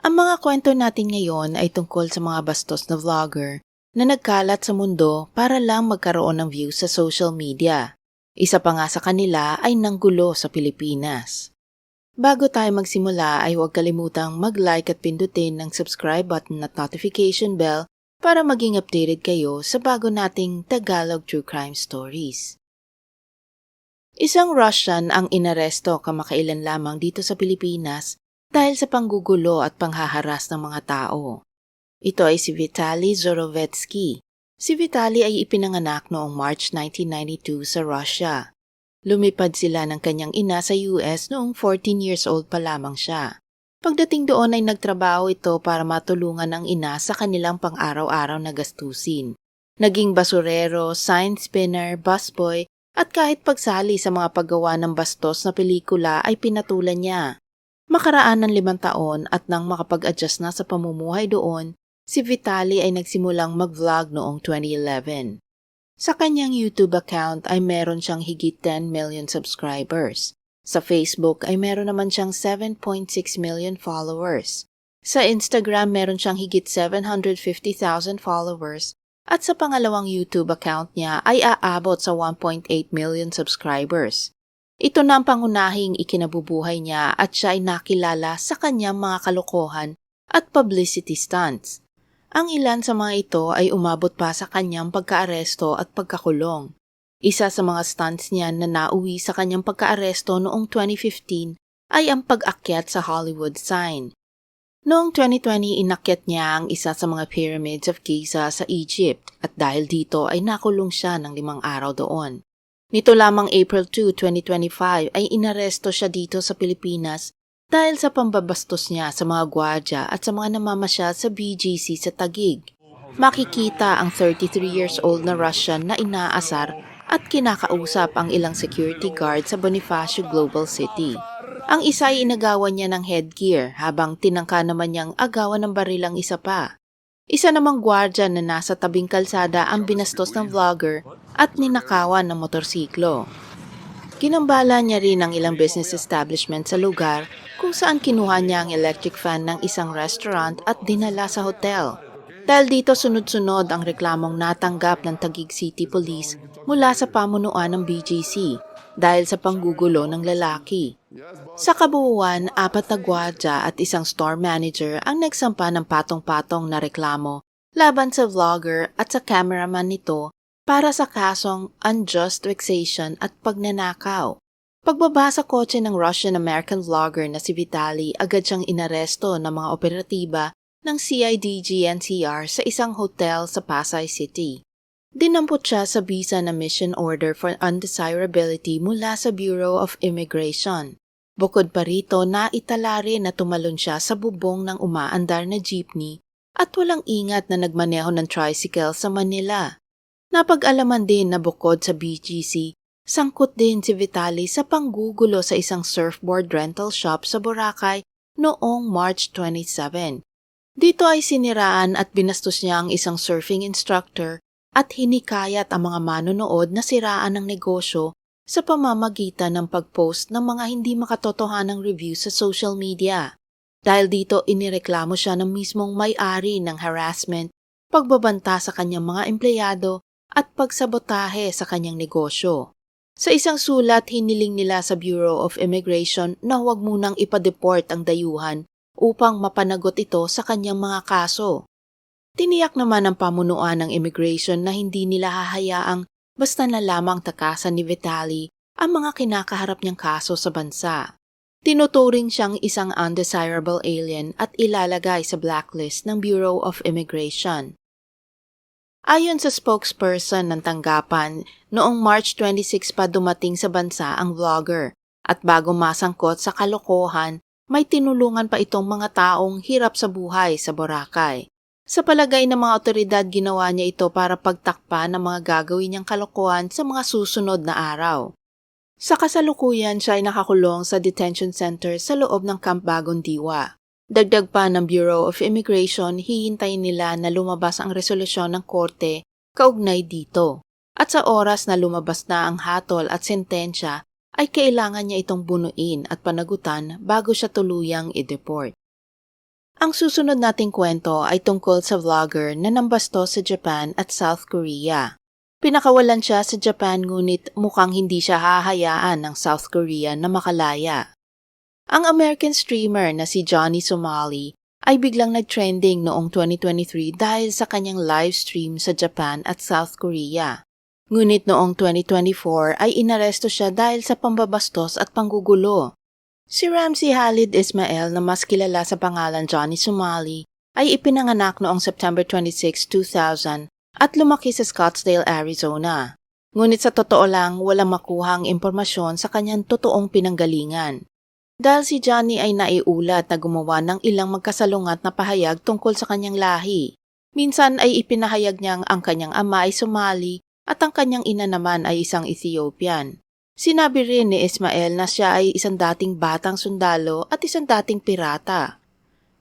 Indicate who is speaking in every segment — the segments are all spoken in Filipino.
Speaker 1: Ang mga kwento natin ngayon ay tungkol sa mga bastos na vlogger na nagkalat sa mundo para lang magkaroon ng views sa social media. Isa pa nga sa kanila ay nanggulo sa Pilipinas. Bago tayo magsimula ay huwag kalimutang mag-like at pindutin ng subscribe button at notification bell para maging updated kayo sa bago nating Tagalog True Crime Stories. Isang Russian ang inaresto kamakailan lamang dito sa Pilipinas dahil sa panggugulo at panghaharas ng mga tao. Ito ay si Vitaly Zorovetsky. Si Vitaly ay ipinanganak noong March 1992 sa Russia. Lumipad sila ng kanyang ina sa US noong 14 years old pa lamang siya. Pagdating doon ay nagtrabaho ito para matulungan ang ina sa kanilang pang-araw-araw na gastusin. Naging basurero, sign spinner, busboy, at kahit pagsali sa mga paggawa ng bastos na pelikula ay pinatulan niya. Makaraan ng 5 taon at nang makapag-adjust na sa pamumuhay doon, si Vitaly ay nagsimulang mag-vlog noong 2011. Sa kanyang YouTube account ay meron siyang higit 10 million subscribers. Sa Facebook ay meron naman siyang 7.6 million followers. Sa Instagram meron siyang higit 750,000 followers. At sa pangalawang YouTube account niya ay aabot sa 1.8 million subscribers. Ito na ang pangunahing ikinabubuhay niya at siya ay nakilala sa kanyang mga kalokohan at publicity stunts. Ang ilan sa mga ito ay umabot pa sa kanyang pagkaaresto at pagkakulong. Isa sa mga stunts niya na nauwi sa kanyang pagkaaresto noong 2015 ay ang pag-akyat sa Hollywood sign. Noong 2020, inakyat niya ang isa sa mga pyramids of Giza sa Egypt at dahil dito ay nakulong siya ng 5 araw doon. Nito lamang April 2, 2025 ay inaresto siya dito sa Pilipinas dahil sa pambabastos niya sa mga gwardya at sa mga namamasyal sa BGC sa Taguig. Makikita ang 33 years old na Russian na inaasar at kinakausap ang ilang security guard sa Bonifacio Global City. Ang isa ay inagawan niya ng headgear habang tinangka naman niyang agawan ng baril ang isa pa. Isa namang gwardya na nasa tabing kalsada ang binastos ng vlogger at ninakawan ng motorsiklo. Ginambala niya rin ang ilang business establishment sa lugar kung saan kinuha niya ang electric fan ng isang restaurant at dinala sa hotel. Dahil dito sunod-sunod ang reklamong natanggap ng Taguig City Police mula sa pamunuan ng BGC dahil sa panggugulo ng lalaki. Sa kabuuan, 4 na gwardya at isang store manager ang nagsampa ng patong-patong na reklamo laban sa vlogger at sa cameraman nito para sa kasong unjust vexation at pagnanakaw. Pagbaba sa kotse ng Russian-American vlogger na si Vitaly, agad siyang inaresto ng mga operatiba ng CIDG-NCR sa isang hotel sa Pasay City. Dinampot siya sa visa na mission order for undesirability mula sa Bureau of Immigration. Bukod pa rito, naitala rin na tumalon siya sa bubong ng umaandar na jeepney at walang ingat na nagmaneho ng tricycle sa Manila. Napag-alaman din na bukod sa BGC, sangkot din si Vitaly sa panggugulo sa isang surfboard rental shop sa Boracay noong March 27. Dito ay siniraan at binastos niya ang isang surfing instructor at hinikayat ang mga manonood na siraan ng negosyo sa pamamagitan ng pag-post ng mga hindi makatotohanang reviews sa social media. Dahil dito inireklamo siya ng mismong may-ari ng harassment, pagbabanta sa kanyang mga empleyado at pagsabotahe sa kanyang negosyo. Sa isang sulat, hiniling nila sa Bureau of Immigration na huwag munang ipa-deport ang dayuhan upang mapanagot ito sa kanyang mga kaso. Tiniyak naman ng pamunuan ng immigration na hindi nila hahayaang basta na lamang takasan ni Vitaly ang mga kinakaharap niyang kaso sa bansa. Tinuturing siyang isang undesirable alien at ilalagay sa blacklist ng Bureau of Immigration. Ayon sa spokesperson ng tanggapan, noong March 26 pa dumating sa bansa ang vlogger at bago masangkot sa kalokohan, may tinulungan pa itong mga taong hirap sa buhay sa Boracay. Sa palagay ng mga otoridad, ginawa niya ito para pagtakpan ng mga gagawin niyang kalokohan sa mga susunod na araw. Sa kasalukuyan, siya ay nakakulong sa detention center sa loob ng Camp Bagong Diwa. Dagdag pa ng Bureau of Immigration, hihintayin nila na lumabas ang resolusyon ng korte kaugnay dito. At sa oras na lumabas na ang hatol at sentensya, ay kailangan niya itong bunuin at panagutan bago siya tuluyang i-deport. Ang susunod nating kwento ay tungkol sa vlogger na nambastos sa Japan at South Korea. Pinakawalan siya sa Japan ngunit mukhang hindi siya hahayaan ng South Korea na makalaya. Ang American streamer na si Johnny Somali ay biglang nag-trending noong 2023 dahil sa kanyang live stream sa Japan at South Korea. Ngunit noong 2024 ay inaresto siya dahil sa pambabastos at panggugulo. Si Ramsey Khalid Ismail na mas kilala sa pangalan Johnny Somali ay ipinanganak noong September 26, 2000 at lumaki sa Scottsdale, Arizona. Ngunit sa totoo lang walang makuhang impormasyon sa kanyang totoong pinanggalingan. Dahil si Johnny ay naiulat na gumawa ng ilang magkasalungat na pahayag tungkol sa kanyang lahi. Minsan ay ipinahayag niyang ang kanyang ama ay Somali at ang kanyang ina naman ay isang Ethiopian. Sinabi rin ni Ismael na siya ay isang dating batang sundalo at isang dating pirata.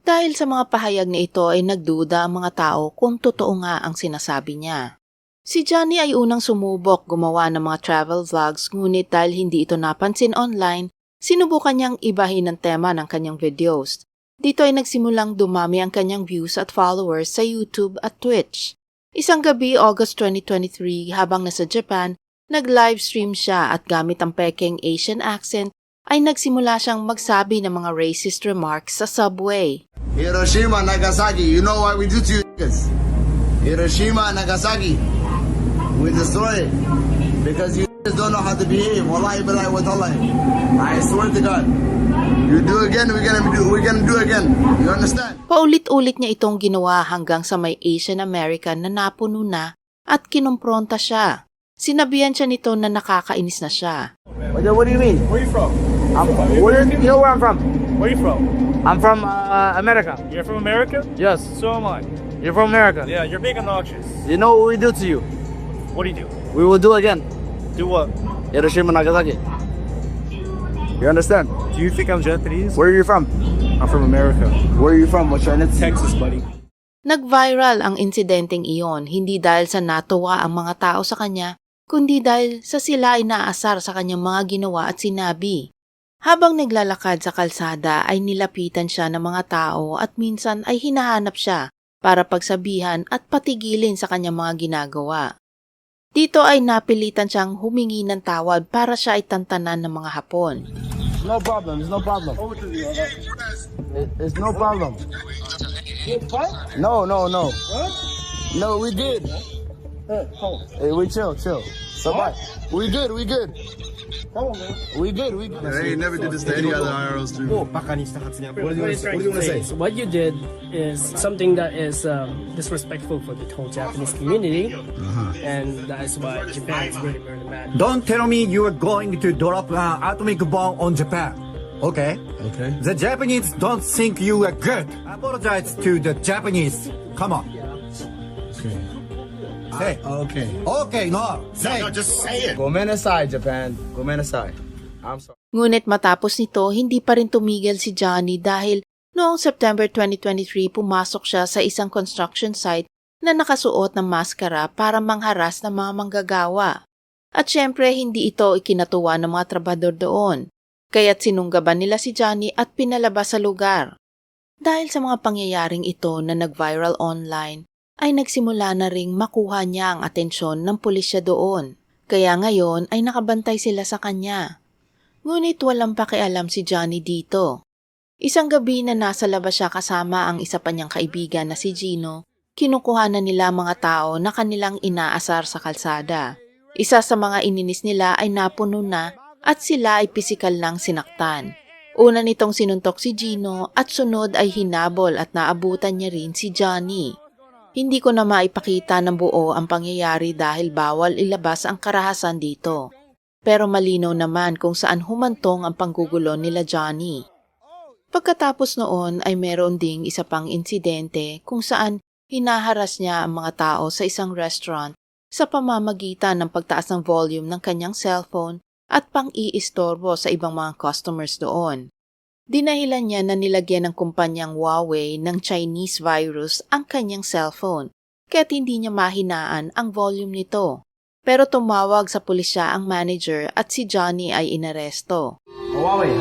Speaker 1: Dahil sa mga pahayag na ito ay nagduda ang mga tao kung totoo nga ang sinasabi niya. Si Johnny ay unang sumubok gumawa ng mga travel vlogs ngunit dahil hindi ito napansin online, sinubukan niyang ibahin ang tema ng kanyang videos. Dito ay nagsimulang dumami ang kanyang views at followers sa YouTube at Twitch. Isang gabi, August 2023, habang nasa Japan, nag-livestream siya at gamit ang peking Asian accent ay nagsimula siyang magsabi ng mga racist remarks sa subway.
Speaker 2: Hiroshima, Nagasaki, you know what we do to you niggas? Hiroshima, Nagasaki, we destroy it because you niggas don't know how to behave. Wallahi billahi wa ta'ala. I swear to God. You do again, we're gonna do again. You understand?
Speaker 1: Paulit-ulit niya itong ginawa hanggang sa may Asian American na napuno na at kinumpronta siya. Sinabihan siya nito na nakakainis na siya.
Speaker 2: What do you mean?
Speaker 3: Where you from?
Speaker 2: You know where I'm from?
Speaker 3: Where you from?
Speaker 2: I'm from America.
Speaker 3: You're from America?
Speaker 2: Yes.
Speaker 3: So am I.
Speaker 2: You're from America.
Speaker 3: Yeah, you're being obnoxious.
Speaker 2: You know what we do to you?
Speaker 3: What do you do?
Speaker 2: We will do again.
Speaker 3: Do what?
Speaker 2: Hiroshima, Nagasaki. You understand?
Speaker 3: Do you think I'm Japanese?
Speaker 2: Where are you from?
Speaker 3: I'm from America.
Speaker 2: Where are you from? What's your name?
Speaker 3: Texas, buddy.
Speaker 1: Nag-viral ang insidenteng iyon hindi dahil sa natuwa ang mga tao sa kanya, kundi dahil sa sila ay naasar sa kanyang mga ginawa at sinabi. Habang naglalakad sa kalsada ay nilapitan siya ng mga tao at minsan ay hinahanap siya para pagsabihan at patigilin sa kanyang mga ginagawa. Dito ay napilitan siyang humingi ng tawad para siya ay tantanan ng mga Hapon.
Speaker 2: No problem. It's no problem. It's no problem. No. No, we good. Hey, we chill. So what? We good. We good.
Speaker 4: Hey, never did this to any other IRL streamer.
Speaker 5: What do you want to say? So what you did is something that is disrespectful for the whole Japanese community, and that is why Japan is really, really mad.
Speaker 6: Don't tell me you are going to drop atomic bomb on Japan. Okay?
Speaker 4: Okay.
Speaker 6: The Japanese don't think you are good. Apologize to the Japanese. Come on.
Speaker 4: Okay.
Speaker 6: Say.
Speaker 4: Okay.
Speaker 6: Okay, no. Say.
Speaker 2: Just say it. Gomenasai, Japan. Gomenasai. I'm sorry.
Speaker 1: Ngunit matapos nito, hindi pa rin tumigil si Johnny dahil noong September 2023 pumasok siya sa isang construction site na nakasuot ng maskara para mangharas ng mga manggagawa. At syempre hindi ito ikinatuwa ng mga trabador doon, kaya't sinunggaban nila si Johnny at pinalabas sa lugar. Dahil sa mga pangyayaring ito na nag-viral online, ay nagsimula na ring makuha niya ang atensyon ng pulisya doon. Kaya ngayon ay nakabantay sila sa kanya. Ngunit walang pakialam si Johnny dito. Isang gabi na nasa labas siya kasama ang isa pa niyang kaibigan na si Gino, kinukuha na nila mga tao na kanilang inaasar sa kalsada. Isa sa mga ininis nila ay napuno na at sila ay pisikal lang sinaktan. Una nitong sinuntok si Gino at sunod ay hinabol at naabutan niya rin si Johnny. Hindi ko na maipakita ng buo ang pangyayari dahil bawal ilabas ang karahasan dito. Pero malinaw naman kung saan humantong ang panggugulo nila Johnny. Pagkatapos noon ay meron ding isa pang insidente kung saan hinaharas niya ang mga tao sa isang restaurant sa pamamagitan ng pagtaas ng volume ng kanyang cellphone at pang-iistorbo sa ibang mga customers doon. Dinahilan niya na nilagyan ng kumpanyang Huawei ng Chinese virus ang kanyang cellphone, kaya't hindi niya mahinaan ang volume nito. Pero tumawag sa pulisya ang manager at si Johnny ay inaresto.
Speaker 2: Huawei.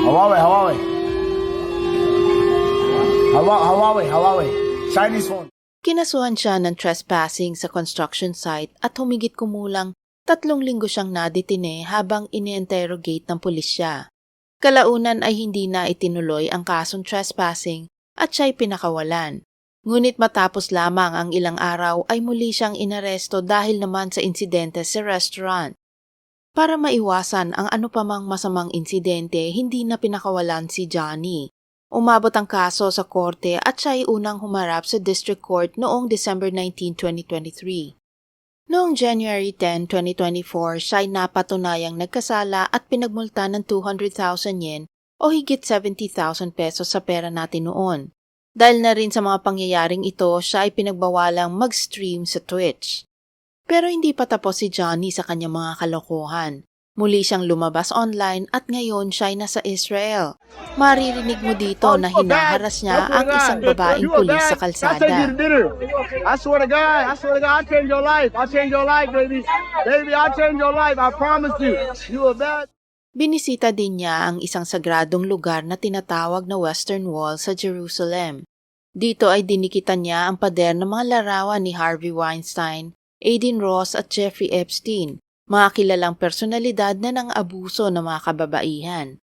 Speaker 2: Huawei. Huawei. Chinese phone.
Speaker 1: Kinasuhan siya ng trespassing sa construction site at humigit kumulang 3 linggo siyang nadetine habang ini-interrogate ng pulisya. Kalaunan ay hindi na itinuloy ang kasong trespassing at siya'y pinakawalan. Ngunit matapos lamang ang ilang araw ay muli siyang inaresto dahil naman sa insidente sa restaurant. Para maiwasan ang ano pamang masamang insidente, hindi na pinakawalan si Johnny. Umabot ang kaso sa korte at siya ay unang humarap sa District Court noong December 19, 2023. Noong January 10, 2024, siya ay napatunayang nagkasala at pinagmulta ng 200,000 yen o higit 70,000 pesos sa pera natin noon. Dahil na rin sa mga pangyayaring ito, siya ay pinagbawalang mag-stream sa Twitch. Pero hindi pa tapos si Johnny sa kanyang mga kalokohan. Muli siyang lumabas online at ngayon siya ay nasa Israel. Maririnig mo dito na hinaharas niya ang isang babaeng pulis sa kalsada.
Speaker 2: I swear to God, I'll change your life. I'll change your life, baby. Baby, I'll change your life. I promise you. You a bad.
Speaker 1: Binisita din niya ang isang sagradong lugar na tinatawag na Western Wall sa Jerusalem. Dito ay dinikitan niya ang pader ng mga larawan ni Harvey Weinstein, Aiden Ross at Jeffrey Epstein, mga kilalang personalidad na nang-abuso ng mga kababaihan.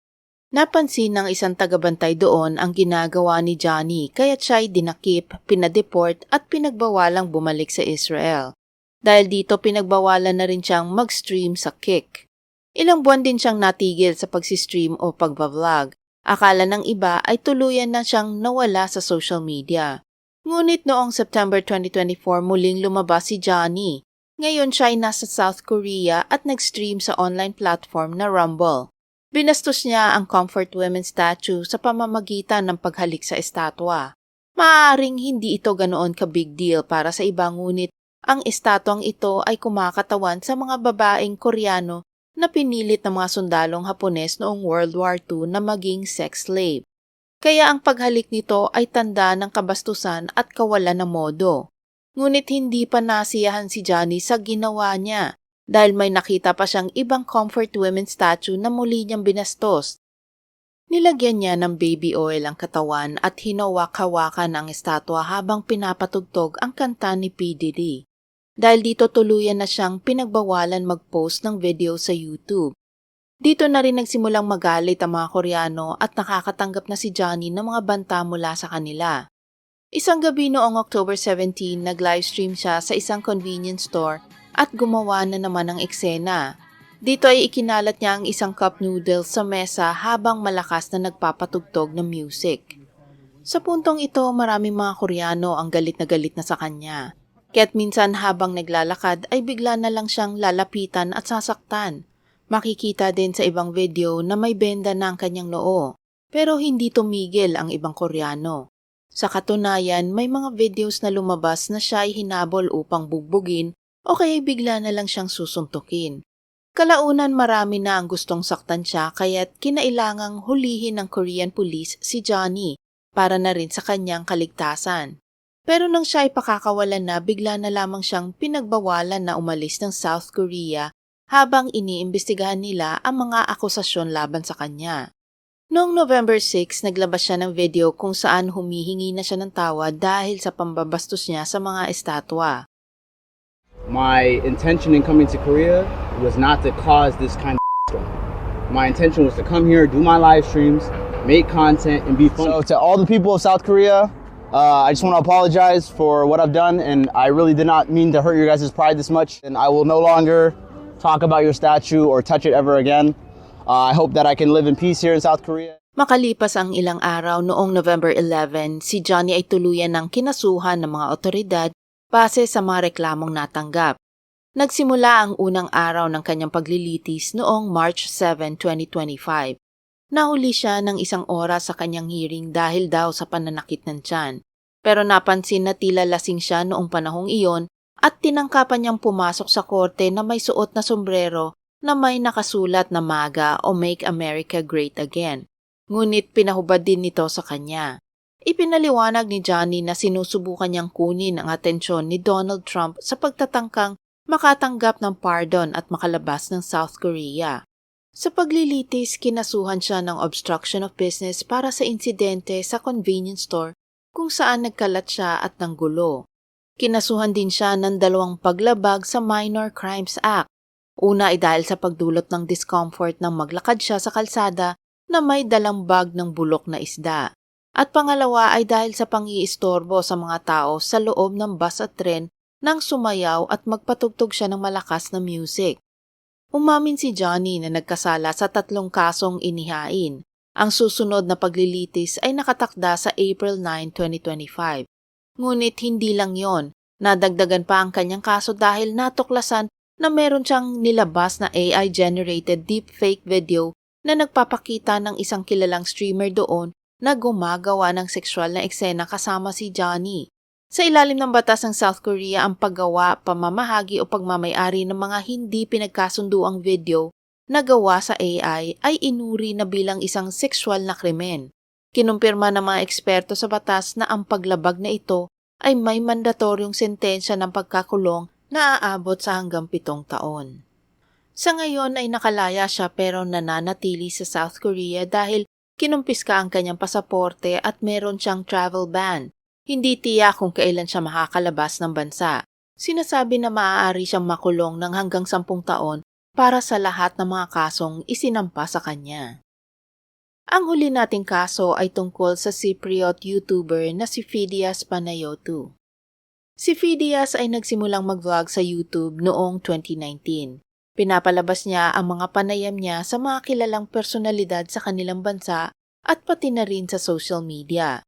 Speaker 1: Napansin ng isang tagabantay doon ang ginagawa ni Johnny kaya't siya ay dinakip, pinadeport at pinagbawalang bumalik sa Israel. Dahil dito pinagbawalan na rin siyang mag-stream sa Kick. Ilang buwan din siyang natigil sa pagsistream o pagbablog. Akala ng iba ay tuluyan na siyang nawala sa social media. Ngunit noong September 2024 muling lumabas si Johnny. Ngayon siya ay nasa South Korea at nag-stream sa online platform na Rumble. Binastos niya ang Comfort Women statue sa pamamagitan ng paghalik sa estatwa. Maaaring hindi ito ganoon ka-big deal para sa iba ngunit ang estatwang ito ay kumakatawan sa mga babaeng Koreano na pinilit ng mga sundalong Hapones noong World War II na maging sex slave. Kaya ang paghalik nito ay tanda ng kabastusan at kawalan ng modo. Ngunit hindi pa nasiyahan si Johnny sa ginawa niya dahil may nakita pa siyang ibang Comfort Women statue na muli niyang binastos. Nilagyan niya ng baby oil ang katawan at hinawak-hawakan ang estatwa habang pinapatugtog ang kanta ni P. Diddy. Dahil dito tuluyan na siyang pinagbawalan mag-post ng video sa YouTube. Dito na rin nagsimulang magalit ang mga Koreano at nakakatanggap na si Johnny ng mga banta mula sa kanila. Isang gabi noong October 17, nag-livestream siya sa isang convenience store at gumawa na naman ng eksena. Dito ay ikinalat niya ang isang cup noodles sa mesa habang malakas na nagpapatugtog ng music. Sa puntong ito, maraming mga Koreano ang galit na sa kanya. Kaya't minsan habang naglalakad ay bigla na lang siyang lalapitan at sasaktan. Makikita din sa ibang video na may benda na ang kanyang noo, pero hindi tumigil ang ibang Koreano. Sa katunayan, may mga videos na lumabas na siya ay hinabol upang bugbugin o kaya bigla na lang siyang susuntukin. Kalaunan marami na ang gustong saktan siya kaya't kinailangang hulihin ng Korean police si Johnny para na rin sa kanyang kaligtasan. Pero nang siya ay pakakawalan na, bigla na lamang siyang pinagbawalan na umalis ng South Korea habang iniimbestigahan nila ang mga akusasyon laban sa kanya. Noong November 6, naglabas siya ng video kung saan humihingi na siya ng tawad dahil sa pambabastos niya sa mga estatwa.
Speaker 7: My intention in coming to Korea was not to cause this kind of storm. My intention was to come here, do my live streams, make content, and be funny.
Speaker 2: So to all the people of South Korea, I just want to apologize for what I've done, and I really did not mean to hurt your guys' pride this much. And I will no longer talk about your statue or touch it ever again. I hope that I can live in peace here in South Korea.
Speaker 1: Makalipas ang ilang araw noong November 11, si Johnny ay tuluyan ng kinasuhan ng mga otoridad base sa mga reklamong natanggap. Nagsimula ang unang araw ng kanyang paglilitis noong March 7, 2025. Nahuli siya ng 1 oras sa kanyang hearing dahil daw sa pananakit ng tiyan. Pero napansin na tila lasing siya noong panahong iyon at tinangkapan niyang pumasok sa korte na may suot na sombrero na may nakasulat na MAGA o Make America Great Again. Ngunit pinahubad din nito sa kanya. Ipinaliwanag ni Johnny na sinusubukan niyang kunin ang atensyon ni Donald Trump sa pagtatangkang makatanggap ng pardon at makalabas ng South Korea. Sa paglilitis, kinasuhan siya ng obstruction of business para sa insidente sa convenience store kung saan nagkalat siya at nanggulo. Kinasuhan din siya ng 2 paglabag sa Minor Crimes Act. Una ay dahil sa pagdulot ng discomfort nang maglakad siya sa kalsada na may dalang bag ng bulok na isda. At pangalawa ay dahil sa pang-iistorbo sa mga tao sa loob ng bus at tren nang sumayaw at magpatugtog siya ng malakas na music. Umamin si Johnny na nagkasala sa 3 kasong inihain. Ang susunod na paglilitis ay nakatakda sa April 9, 2025. Ngunit hindi lang yon, nadagdagan pa ang kanyang kaso dahil natuklasan na meron siyang nilabas na AI-generated deepfake video na nagpapakita ng isang kilalang streamer doon na gumagawa ng sexual na eksena kasama si Johnny. Sa ilalim ng batas ng South Korea, ang paggawa, pamamahagi o pagmamay-ari ng mga hindi pinagkasunduang video na gawa sa AI ay inuri na bilang isang sexual na krimen. Kinumpirma ng mga eksperto sa batas na ang paglabag na ito ay may mandatoryong sentensya ng pagkakulong na aabot sa hanggang 7 taon. Sa ngayon ay nakalaya siya pero nananatili sa South Korea dahil kinumpiska ang kanyang pasaporte at meron siyang travel ban. Hindi tiyak kung kailan siya makakalabas ng bansa. Sinasabi na maaari siyang makulong ng hanggang 10 taon para sa lahat ng mga kasong isinampa sa kanya. Ang huli nating kaso ay tungkol sa Cypriot YouTuber na si Phidias Panayotou. Si Phidias ay nagsimulang mag-vlog sa YouTube noong 2019. Pinapalabas niya ang mga panayam niya sa mga kilalang personalidad sa kanilang bansa at pati na rin sa social media.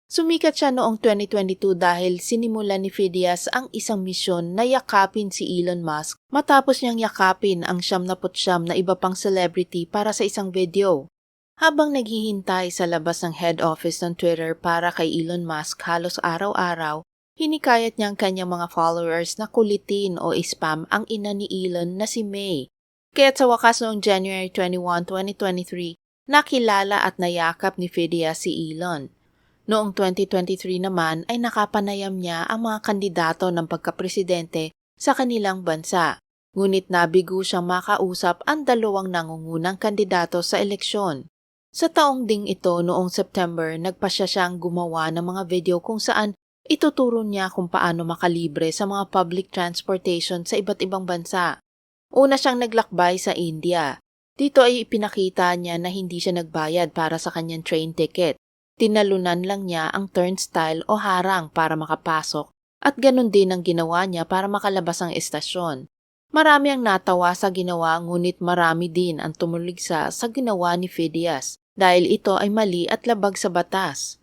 Speaker 1: Sumikat siya noong 2022 dahil sinimulan ni Phidias ang isang misyon na yakapin si Elon Musk matapos niyang yakapin ang 79 na iba pang celebrity para sa isang video. Habang naghihintay sa labas ng head office ng Twitter para kay Elon Musk halos araw-araw, hinikayat niya ang kanyang mga followers na kulitin o spam ang ina ni Elon na si May. Kaya't sa wakas noong January 21, 2023, nakilala at nayakap ni Phidias si Elon. Noong 2023 naman ay nakapanayam niya ang mga kandidato ng pagkapresidente sa kanilang bansa. Ngunit nabigo siyang makausap ang 2 nangungunang kandidato sa eleksyon. Sa taong ding ito noong September, nagpasya siyang gumawa ng mga video kung saan ituturo niya kung paano makalibre sa mga public transportation sa iba't ibang bansa. Una siyang naglakbay sa India. Dito ay ipinakita niya na hindi siya nagbayad para sa kanyang train ticket. Tinalunan lang niya ang turnstile o harang para makapasok at ganun din ang ginawa niya para makalabas ang estasyon. Marami ang natawa sa ginawa ngunit marami din ang tumuligsa sa ginawa ni Phidias dahil ito ay mali at labag sa batas.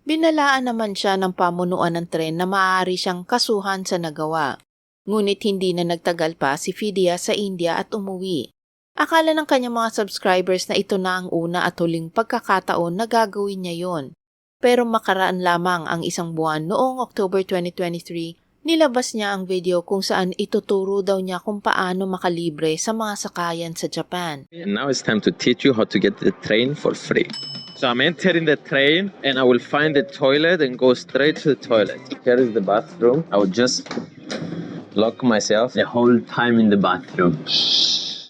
Speaker 1: Binalaan naman siya ng pamunuan ng tren na maaari siyang kasuhan sa nagawa. Ngunit hindi na nagtagal pa si Phidias sa India at umuwi. Akala ng kanyang mga subscribers na ito na ang una at huling pagkakataon na gagawin niya yon. Pero makaraan lamang ang 1 buwan noong October 2023, nilabas niya ang video kung saan ituturo daw niya kung paano makalibre sa mga sakayan sa Japan.
Speaker 8: And now it's time to teach you how to get the train for free. So I'm entering the train and I will find the toilet and go straight to the toilet. Here is the bathroom. I will just lock myself the whole time in the bathroom.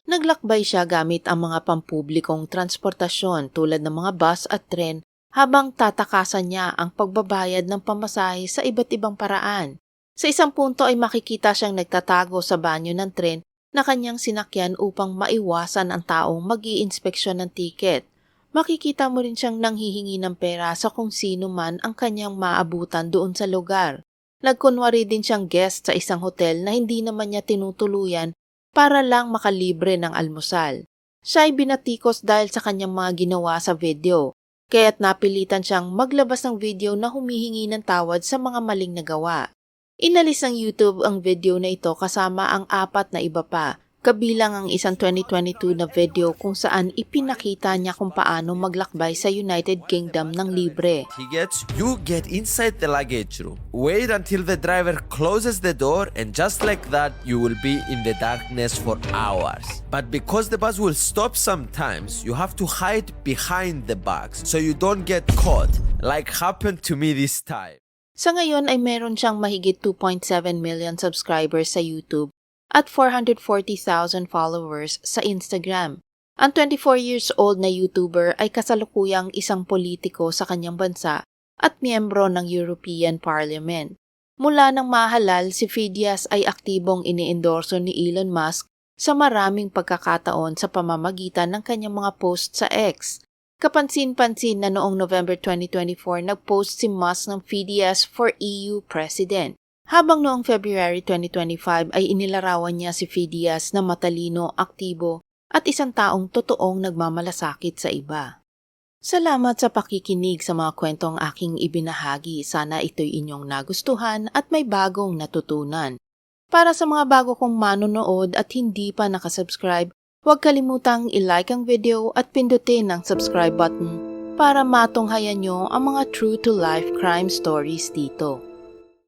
Speaker 1: Naglakbay siya gamit ang mga pampublikong transportasyon tulad ng mga bus at tren habang tatakasan niya ang pagbabayad ng pamasahe sa iba't ibang paraan. Sa isang punto ay makikita siyang nagtatago sa banyo ng tren na kanyang sinakyan upang maiwasan ang taong mag-iinspeksyon ng tiket. Makikita mo rin siyang nanghihingi ng pera sa kung sino man ang kanyang maabutan doon sa lugar. Nagkunwari din siyang guest sa isang hotel na hindi naman niya tinutuluyan para lang makalibre ng almusal. Siya ay binatikos dahil sa kanyang mga ginawa sa video, kaya't napilitan siyang maglabas ng video na humihingi ng tawad sa mga maling nagawa. Inalis ng YouTube ang video na ito kasama ang 4 na iba pa, kabilang ang isang 2022 na video kung saan ipinakita niya kung paano maglakbay sa United Kingdom ng libre.
Speaker 9: You get inside the luggage room. Wait until the driver closes the door and just like that you will be in the darkness for hours. But because the bus will stop sometimes, you have to hide behind the bags so you don't get caught, like happened to me this time.
Speaker 1: Sa ngayon ay meron siyang mahigit 2.7 million subscribers sa YouTube at 440,000 followers sa Instagram. Ang 24 years old na YouTuber ay kasalukuyang isang politiko sa kanyang bansa at miyembro ng European Parliament. Mula nang mahalal, si Phidias ay aktibong iniendorso ni Elon Musk sa maraming pagkakataon sa pamamagitan ng kanyang mga post sa X. Kapansin-pansin na noong November 2024 nag-post si Musk ng Phidias for EU President. Habang noong February 2025 ay inilarawan niya si Phidias na matalino, aktibo at isang taong totoong nagmamalasakit sa iba. Salamat sa pakikinig sa mga kwentong aking ibinahagi. Sana ito'y inyong nagustuhan at may bagong natutunan. Para sa mga bago kong manonood at hindi pa nakasubscribe, huwag kalimutang i-like ang video at pindutin ang subscribe button para matunghayan nyo ang mga true-to-life crime stories dito.